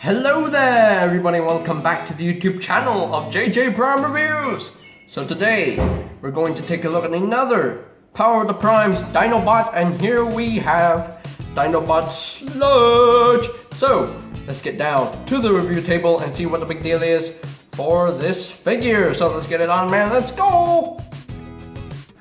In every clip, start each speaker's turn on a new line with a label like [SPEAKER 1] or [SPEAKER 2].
[SPEAKER 1] Hello there everybody, welcome back to the YouTube channel of JJ Prime Reviews. So today, we're going to take a look at another Power of the Primes Dinobot, and here we have Dinobot Sludge. So, let's get down to the review table and see what the big deal is for this figure. So let's get it on, man, let's go!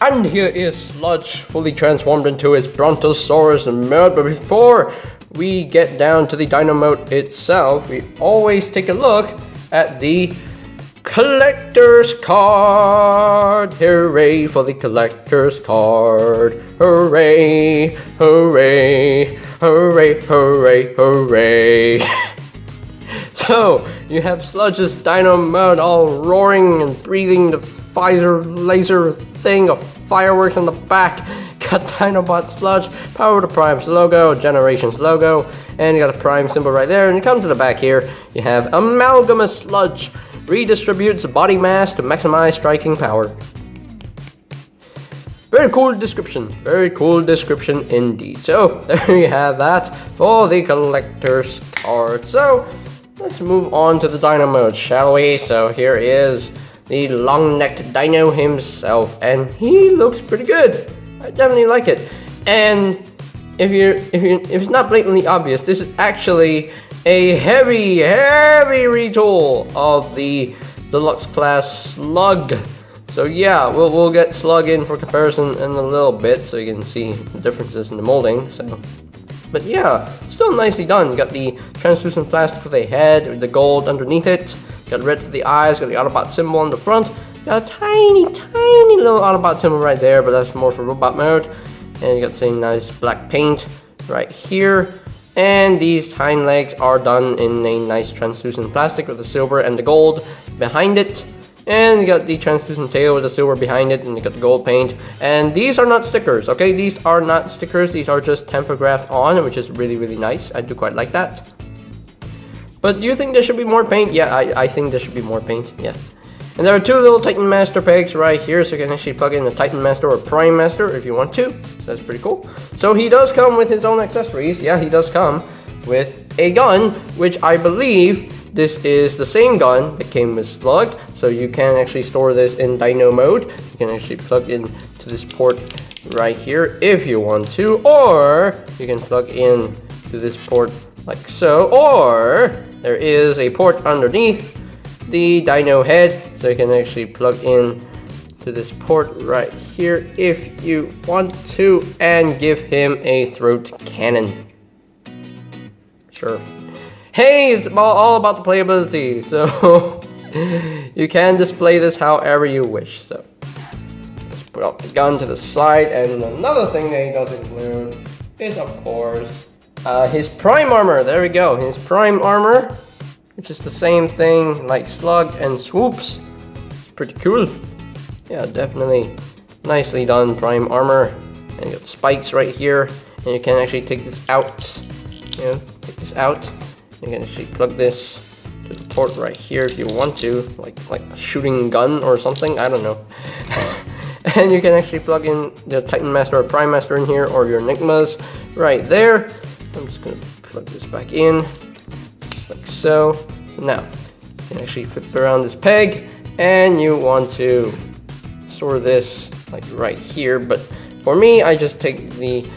[SPEAKER 1] And here is Sludge, fully transformed into his Brontosaurus mode, but before we get down to the Dinobots itself, we always take a look at the collector's card. Hooray for the collector's card. Hooray, hooray, hooray, hooray, hooray. So, you have Sludge's Dinobot all roaring and breathing the fire laser thing of fireworks on the back. Got Dinobot Sludge, Power of the Primes logo, Generations logo, and you got a Prime symbol right there. And you come to the back here, you have Amalgamous Sludge, redistributes body mass to maximize striking power. Very cool description indeed. So there you have that for the collector's card. So let's move on to the Dinobots, shall we? So here is the long-necked Dino himself, and he looks pretty good. I definitely like it. And if it's not blatantly obvious, this is actually a heavy retool of the Deluxe class Slug. So yeah, we'll get Slug in for comparison in a little bit, so you can see the differences in the molding. So, but yeah, still nicely done. Got the translucent plastic for the head with the gold underneath it. Got red for the eyes. Got the Autobot symbol on the front. Got a tiny little Autobot symbol right there, but that's more for robot mode. And you got the same nice black paint right here. And these hind legs are done in a nice translucent plastic with the silver and the gold behind it. And you got the translucent tail with the silver behind it, and you got the gold paint. And these are not stickers, okay? These are not stickers. These are just tempographed on, which is really nice. I do quite like that. But do you think there should be more paint? Yeah, I think there should be more paint, yeah. And there are two little Titan Master pegs right here, so you can actually plug in the Titan Master or Prime Master if you want to. So that's pretty cool. So he does come with his own accessories. Yeah, he does come with a gun, which I believe this is the same gun that came with Slug. So you can actually store this in Dino mode. You can actually plug in to this port right here if you want to, or you can plug in to this port like so, or there is a port underneath the Dino head, so you can actually plug in to this port right here if you want to, and give him a throat cannon. Sure. Hey, it's all about the playability, so you can display this however you wish. So let's put out the gun to the side, and another thing that he does include is, of course, his Prime armor. There we go, his Prime armor, which is the same thing like Slug and Swoops. It's pretty cool. Yeah, definitely nicely done Prime armor. And you got spikes right here, and you can actually take this out. You know, take this out. You can actually plug this to the port right here if you want to, like a shooting gun or something. I don't know. And you can actually plug in the Titan Master or Prime Master in here, or your Enigmas right there. I'm just gonna plug this back in. Like so. So now you can actually flip around this peg, and you want to store this like right here. But for me, I just take the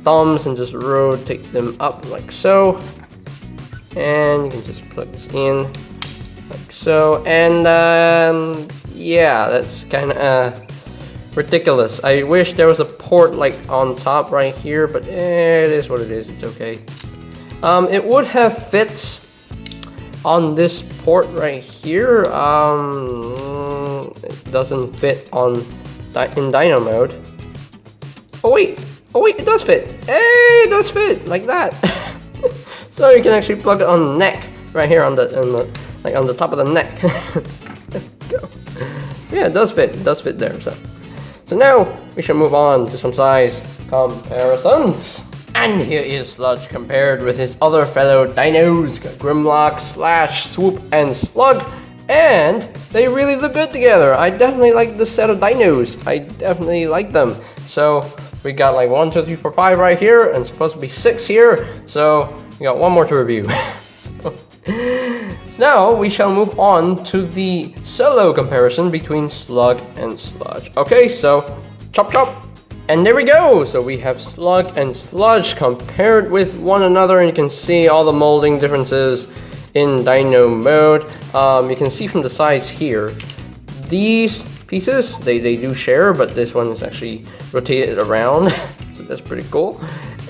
[SPEAKER 1] thumbs and just rotate them up like so, and you can just plug this in like so. And yeah, that's kind of ridiculous. I wish there was a port like on top right here, but it is what it is. It's okay. It would have fit on this port right here. It doesn't fit on in Dino mode. Oh wait, it does fit. Hey, it does fit like that. So you can actually plug it on the neck right here on the top of the neck. There we go. So yeah, it does fit there. So now we should move on to some size comparisons. And here is Sludge compared with his other fellow dinos. Got Grimlock, Slash, Swoop, and Slug. And they really look good together. I definitely like this set of dinos. I definitely like them. So we got like 1, 2, 3, 4, 5 right here, and it's supposed to be 6 here. So we got one more to review. Now we shall move on to the solo comparison between Slug and Sludge. Okay, so chop chop. And there we go! So we have Slug and Sludge compared with one another, and you can see all the molding differences in Dino mode. You can see from the sides here, these pieces, they do share, but this one is actually rotated around, so that's pretty cool.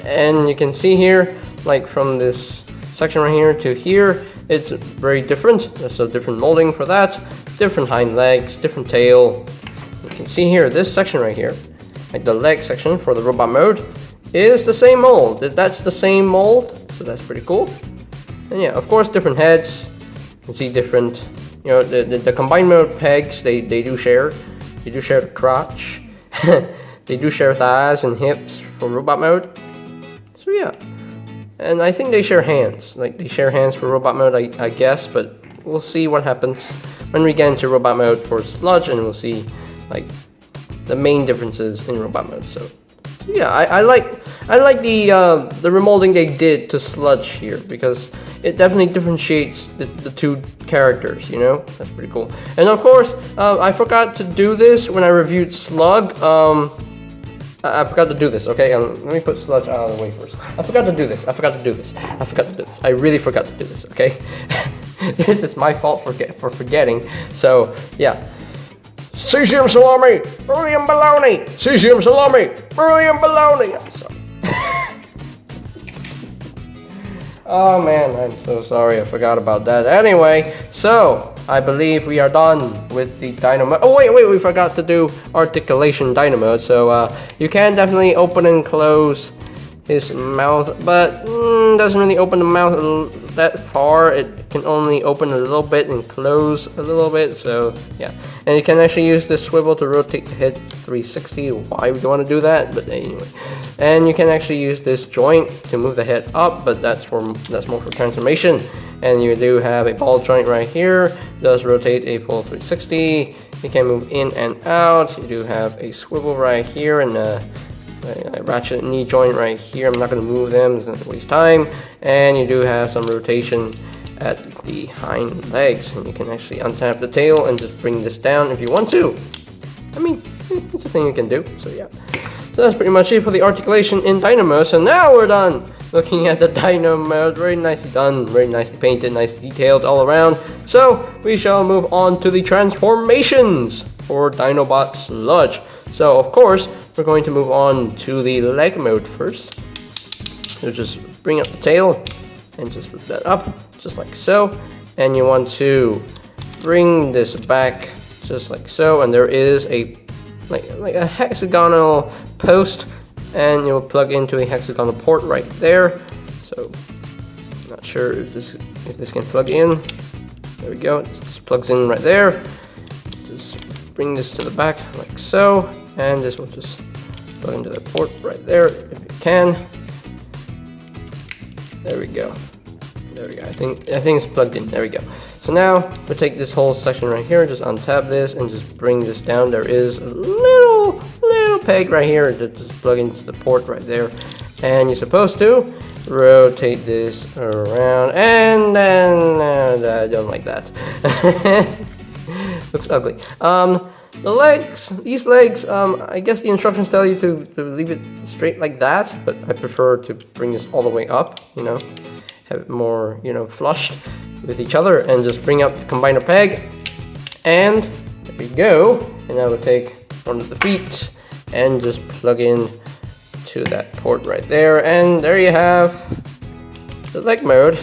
[SPEAKER 1] And you can see here, like from this section right here to here, it's very different. So different molding for that, different hind legs, different tail. You can see here, this section right here, like the leg section for the robot mode, is the same mold. That's the same mold, so that's pretty cool. And yeah, of course, different heads. You can see different, you know, the combined mode pegs, they do share. They do share the crotch. They do share thighs and hips for robot mode. So yeah. And I think they share hands. Like, they share hands for robot mode, I guess, but we'll see what happens when we get into robot mode for Sludge, and we'll see, like, the main differences in robot mode. So yeah, I like the remolding they did to Sludge here, because it definitely differentiates the two characters, you know? That's pretty cool. And of course, I forgot to do this when I reviewed Slug. I forgot to do this, okay? Let me put Sludge out of the way first. I forgot to do this. I really forgot to do this, okay? This is my fault for forgetting. So yeah. Cesium salami, beryllium bologna. Cesium salami, beryllium bologna. I'm sorry. Oh man, I'm so sorry. I forgot about that. Anyway, so I believe we are done with the Dynamo. Oh wait, we forgot to do articulation Dynamo. So you can definitely open and close his mouth, but doesn't really open the mouth that far. It can only open a little bit and close a little bit. So yeah, and you can actually use this swivel to rotate the head 360. Why would you want to do that? But anyway, and you can actually use this joint to move the head up, but that's more for transformation. And you do have a ball joint right here. It does rotate a full 360. You can move in and out. You do have a swivel right here and a ratchet knee joint right here. I'm not going to move them, it's going to waste time. And you do have some rotation at the hind legs, and you can actually untap the tail and just bring this down if you want to. I mean, it's a thing you can do. So yeah, so that's pretty much it for the articulation in Dynamo. So now we're done looking at the Dino mode. Very nicely done, very nicely painted, nicely detailed all around. So we shall move on to the transformations for Dinobot Sludge. So of course, we're going to move on to the leg mode first. So just bring up the tail and just put that up, just like so. And you want to bring this back just like so. And there is a like a hexagonal post, and you'll plug into a hexagonal port right there. So not sure if this can plug in. There we go. It just plugs in right there. Just bring this to the back like so, and this will just plug into the port right there if you can. There we go. There we go. I think it's plugged in. There we go. So now we'll take this whole section right here, just untap this and just bring this down. There is a little peg right here to just plug into the port right there, and you're supposed to rotate this around, and then I don't like that. Looks ugly. The legs, these legs, I guess the instructions tell you to leave it straight like that, but I prefer to bring this all the way up, you know, have it more, you know, flushed with each other, and just bring up the combiner peg, and there we go. And now we'll take one of the feet and just plug in to that port right there, and there you have the leg mode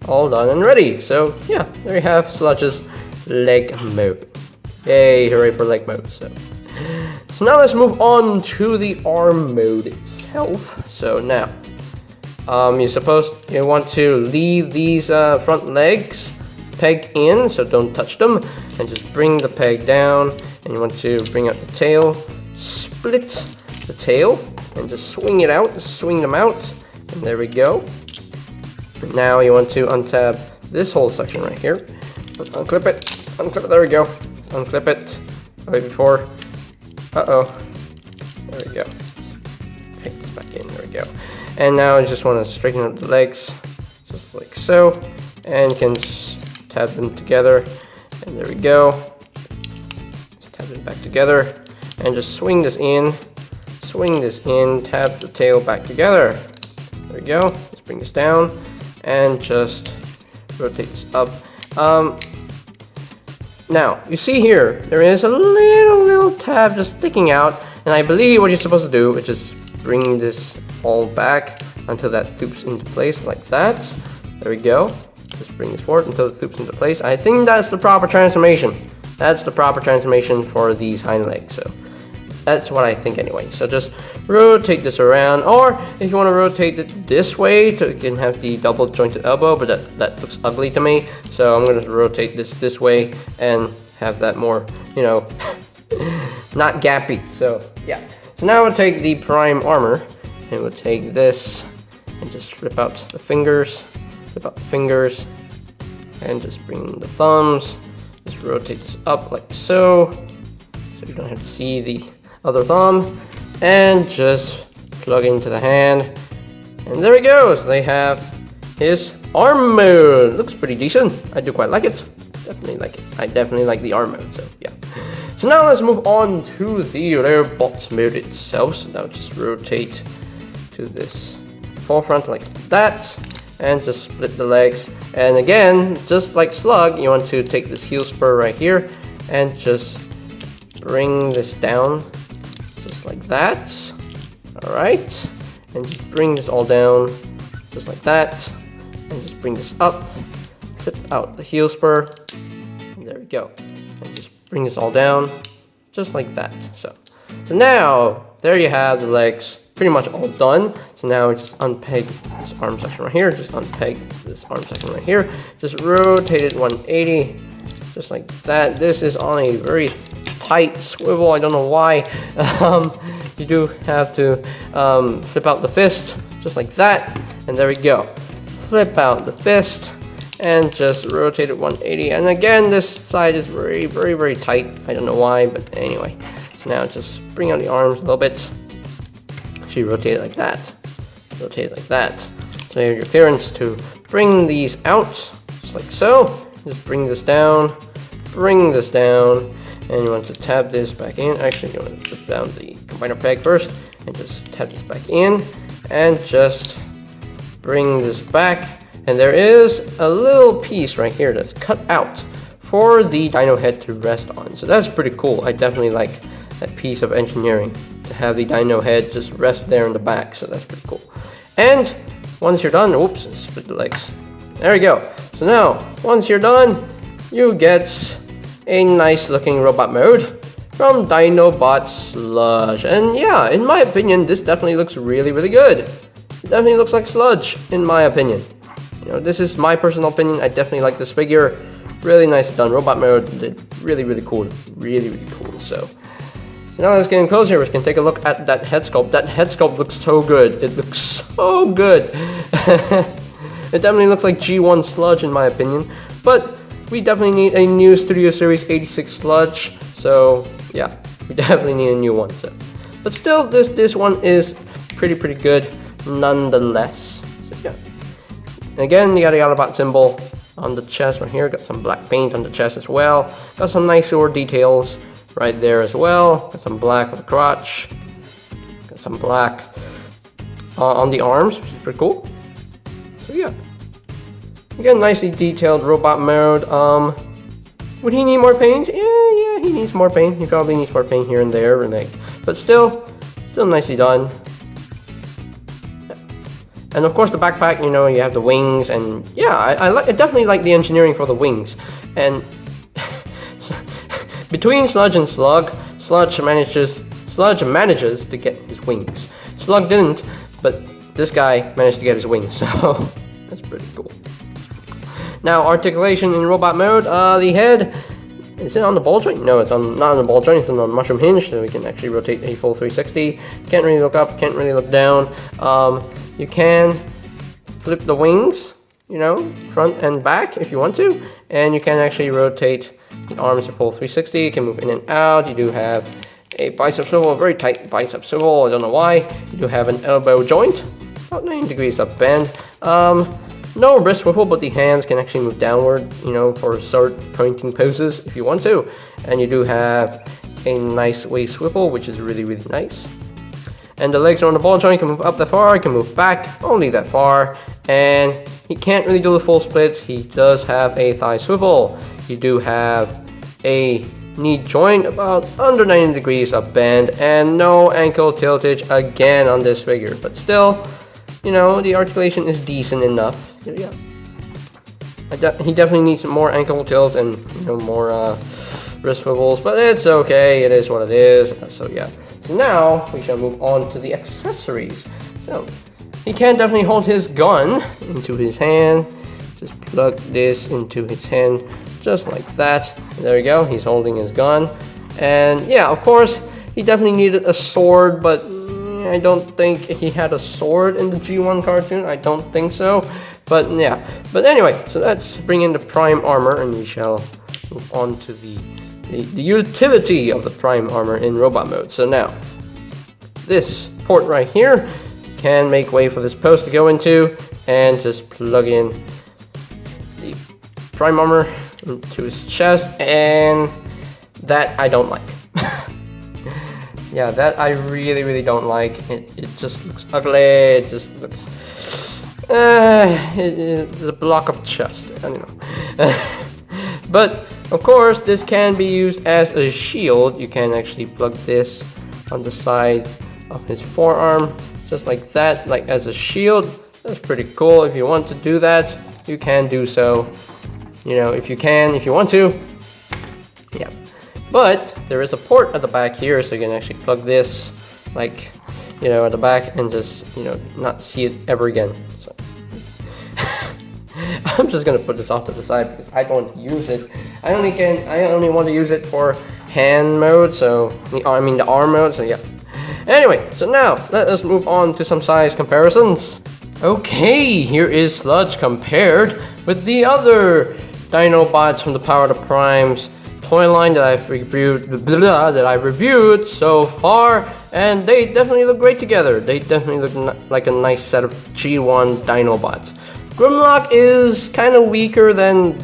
[SPEAKER 1] all done and ready. So yeah, there you have Sludge's leg mode. Yay, hooray for leg mode. So now let's move on to the arm mode itself. So now you want to leave these front legs pegged in, so don't touch them, and just bring the peg down, and you want to bring out the tail, split the tail, and just swing it out, swing them out, and there we go. Now you want to untap this whole section right here, unclip it, there we go, unclip it, right before, there we go, take this back in, there we go. And now I just want to straighten out the legs, just like so, and can tab them together. And there we go. Just tab them back together and just swing this in, tab the tail back together. There we go. Let's bring this down and just rotate this up. Now, you see here, there is a little tab just sticking out, and I believe what you're supposed to do is just bring this all back until that loops into place like that. There we go. Just bring this forward until it loops into place. I think that's the proper transformation. That's the proper transformation for these hind legs. So that's what I think anyway. So just rotate this around, or if you want to rotate it this way, so you can have the double jointed elbow, but that looks ugly to me. So I'm going to rotate this way and have that more, you know, not gappy. So yeah. So now we'll take the prime armor and we'll take this and just flip out the fingers, and just bring the thumbs. Just rotate this up like so you don't have to see the other thumb, and just plug into the hand, and there we go. So they have his arm mode. Looks pretty decent. I do quite like it. Definitely like it. I definitely like the arm mode. So yeah. So now let's move on to the robot mode itself. So now just rotate to this forefront like that, and just split the legs. And again, just like Slug, you want to take this heel spur right here and just bring this down just like that. All right, and just bring this all down just like that, and just bring this up, flip out the heel spur, and there we go, and just bring this all down just like that. So now there you have the legs pretty much all done. So now we just unpeg this arm section right here, just unpeg this arm section right here, just rotate it 180 just like that. This is on a very tight swivel. I don't know why. You do have to flip out the fist just like that, and there we go. Flip out the fist and just rotate it 180. And again, this side is very tight. I don't know why, but anyway. So now just bring out the arms a little bit. Actually rotate it like that. Rotate it like that. So you have your clearance to bring these out just like so. Just bring this down, and you want to tab this back in. Actually, you want to put down the combiner peg first and just tab this back in and just bring this back. And there is a little piece right here that's cut out for the dino head to rest on. So that's pretty cool. I definitely like that piece of engineering, to have the dino head just rest there in the back. So that's pretty cool. And once you're done, oops, split the legs. There we go. So now, once you're done, you get a nice looking robot mode from Dinobot Sludge. And yeah, in my opinion, this definitely looks really good. It definitely looks like Sludge, in my opinion. You know, this is my personal opinion. I definitely like this figure. Really nice done. Robot mode, really cool. Really cool. So now let's get in closer. We can take a look at that head sculpt. That head sculpt looks so good. It looks so good. It definitely looks like G1 Sludge in my opinion. But we definitely need a new Studio Series 86 Sludge. So yeah, we definitely need a new one. So, but still, this one is pretty good nonetheless. So yeah. Again, you got a Autobot symbol on the chest right here. Got some black paint on the chest as well. Got some nice sword details right there as well. Got some black on the crotch. Got some black on the arms, which is pretty cool. So yeah. Again, nicely detailed robot mode. Would he need more paint? Yeah, he needs more paint. He probably needs more paint here and there, but still nicely done. And of course the backpack, you know, you have the wings, and yeah, I definitely like the engineering for the wings. And between Sludge and Slug, Sludge manages to get his wings. Slug didn't, but this guy managed to get his wings, so that's pretty cool. Now, articulation in robot mode, the head, is it on the ball joint? No, it's not on the ball joint, it's on the mushroom hinge, so we can actually rotate a full 360. Can't really look up, can't really look down. You can flip the wings, you know, front and back if you want to, and you can actually rotate the arms a full 360. You can move in and out. You do have a bicep swivel, a very tight bicep swivel. I don't know why. You do have an elbow joint, about 90 degrees up bend. no wrist swivel, but the hands can actually move downward, you know, for sword pointing poses if you want to. And you do have a nice waist swivel, which is really, really nice. And the legs are on the ball joint, can move up that far, can move back only that far. And he can't really do the full splits. He does have a thigh swivel. You do have a knee joint about under 90 degrees of bend, and no ankle tiltage again on this figure. But still, you know, the articulation is decent enough. So, yeah. He definitely needs more ankle tilts and, you know, more wrist swivels, but it's okay. It is what it is. So yeah. So now we shall move on to the accessories. So he can definitely hold his gun into his hand. Just plug this into his hand just like that. There we go. He's holding his gun. And yeah, of course, he definitely needed a sword, but I don't think he had a sword in the G1 cartoon. I don't think so. But yeah. But anyway, so let's bring in the Prime Armor, and we shall move on to the utility of the Prime Armor in robot mode. So now, this port right here can make way for this post to go into, and just plug in the Prime Armor into his chest, and that I don't like. Yeah, that I really, really don't like. It just looks ugly. It just looks... it's a block of chest. I don't know. But of course, this can be used as a shield. You can actually plug this on the side of his forearm, just like that, like as a shield. That's pretty cool. If you want to do that, you can do so. You know, if you want to. Yeah. But there is a port at the back here, so you can actually plug this, like, you know, at the back, and just, you know, not see it ever again. So. I'm just gonna put this off to the side because I don't want to use it. I only want to use it for hand mode, so the arm mode, so yeah. Anyway, so now let us move on to some size comparisons. Okay, here is Sludge compared with the other Dinobots from the Power of the Primes toy line that I've reviewed so far, and they definitely look great together. They definitely look like a nice set of G1 Dinobots. Grimlock is kind of weaker than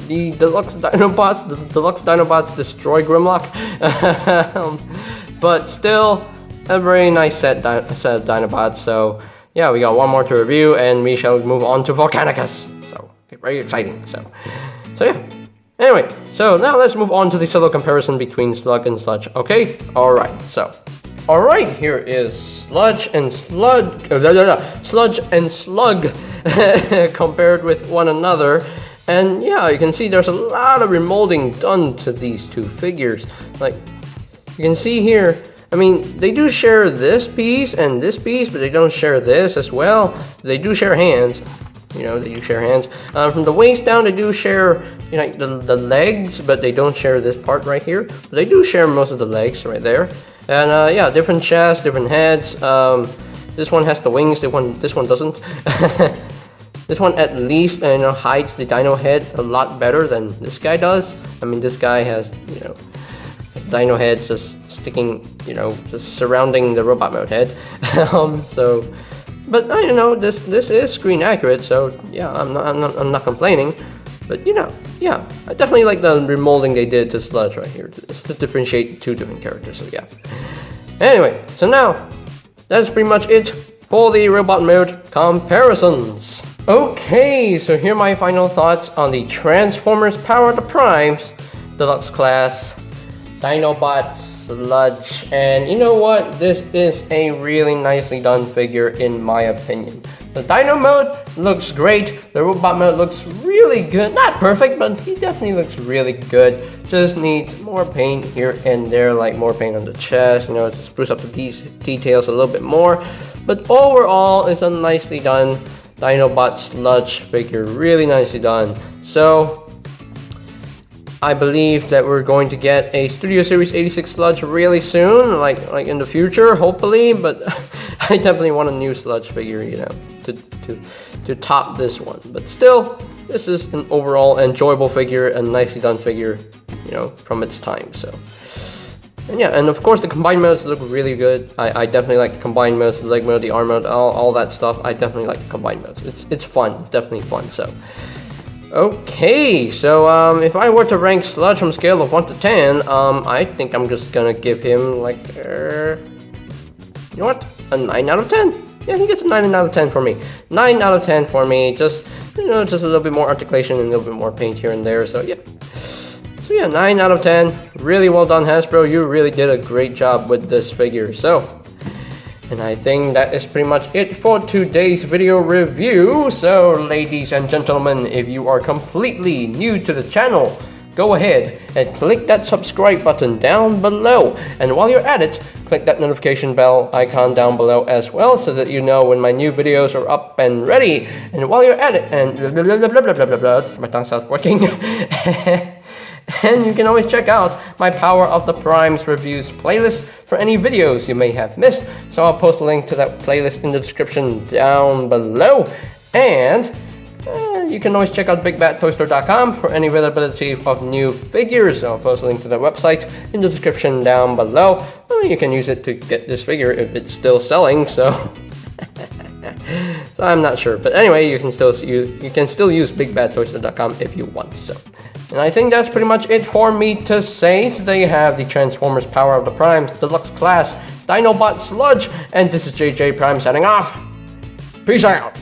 [SPEAKER 1] the Deluxe Dinobots. The Deluxe Dinobots destroy Grimlock. But still, a very nice set of Dinobots. So yeah, we got one more to review, and we shall move on to Volcanicus. So very exciting. So yeah. Anyway, so now let's move on to the subtle comparison between Slug and Sludge. Okay? Alright, so. Alright, here is Sludge and Slug compared with one another. And yeah, you can see there's a lot of remolding done to these two figures. Like, you can see here, I mean, they do share this piece and this piece, but they don't share this as well. They do share hands. You know, they do share hands. From the waist down, they do share, you know, the legs, but they don't share this part right here. But they do share most of the legs right there. And yeah, different chests, different heads. This one has the wings. This one doesn't. This one at least, you know, hides the dino head a lot better than this guy does. I mean, this guy has, you know, dino head just sticking, you know, just surrounding the robot mode head. So. But you know, this is screen accurate, so yeah, I'm not complaining. But you know, yeah, I definitely like the remolding they did to Sludge right here, just to differentiate two different characters. So yeah. Anyway, so now that's pretty much it for the robot mode comparisons. Okay, so here are my final thoughts on the Transformers Power of the Primes Deluxe class Dinobots Sludge. And you know what? This is a really nicely done figure in my opinion. The Dino mode looks great. The robot mode looks really good. Not perfect, but he definitely looks really good. Just needs more paint here and there, like more paint on the chest, you know, to spruce up these details a little bit more. But overall, it's a nicely done Dinobot Sludge figure. Really nicely done. So I believe that we're going to get a Studio Series 86 Sludge really soon, like in the future, hopefully. But I definitely want a new Sludge figure, you know, to top this one. But still, this is an overall enjoyable figure, a nicely done figure, you know, from its time. So And yeah, and of course the combined modes look really good. I definitely like the combined modes, the leg mode, the arm mode, all that stuff. I definitely like the combined modes. It's fun, definitely fun. So, okay, so if I were to rank Sludge from a scale of 1 to 10, I think I'm just gonna give him like, you know what, a 9 out of 10. Yeah, he gets a 9 out of 10 for me. 9 out of 10 for me. Just, you know, just a little bit more articulation and a little bit more paint here and there. So yeah. So yeah, 9 out of 10. Really well done, Hasbro. You really did a great job with this figure. So, and I think that is pretty much it for today's video review. So, ladies and gentlemen, if you are completely new to the channel, go ahead and click that subscribe button down below. And while you're at it, click that notification bell icon down below as well, so that you know when my new videos are up and ready. And while you're at it, and blah, blah, blah, blah, blah, blah, blah, blah, my tongue stopped working. And you can always check out my Power of the Primes reviews playlist for any videos you may have missed. So I'll post a link to that playlist in the description down below. And you can always check out BigBadToyStore.com for any availability of new figures. I'll post a link to their website in the description down below. Well, you can use it to get this figure if it's still selling. So, so I'm not sure, but anyway, you can still use BigBadToyStore.com if you want. So. And I think that's pretty much it for me to say. So there you have the Transformers Power of the Primes Deluxe Class Dinobot Sludge. And this is JJ Prime signing off. Peace out.